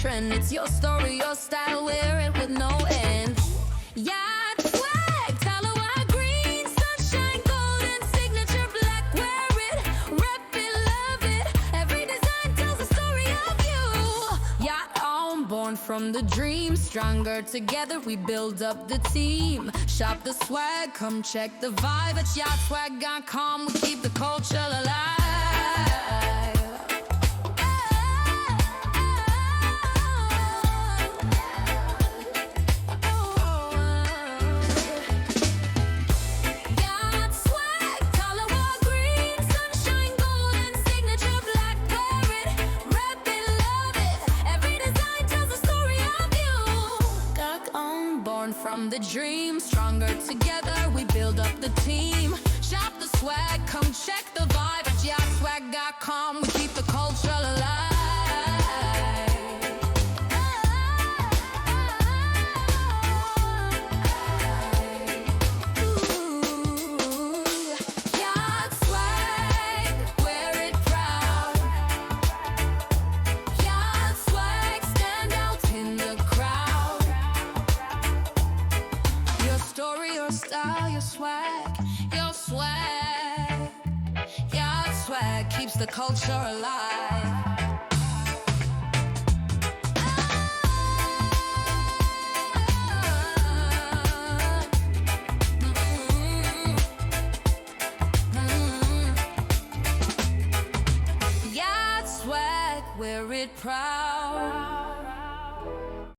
trend. It's your story, your style, wear it with no end. Yaad Swag, Tallawah Green, sunshine, golden, signature black, wear it, rep it, love it. Every design tells a story of you. Yaad on, born from the dream, stronger together we build up the team. Shop the swag, come check the vibe at yaadswag.com. We keep the culture alive. From the dream, stronger together we build up the team. Shop the swag, come check the vibe at yaadswag.com. We keep the culture alive. Yaad Swag, wear it proud. Yaad Swag, stand out in the crowd. Your story, your style, your swag, your swag. Yaad Swag keeps the culture alive. Yaad Swag, wear it proud.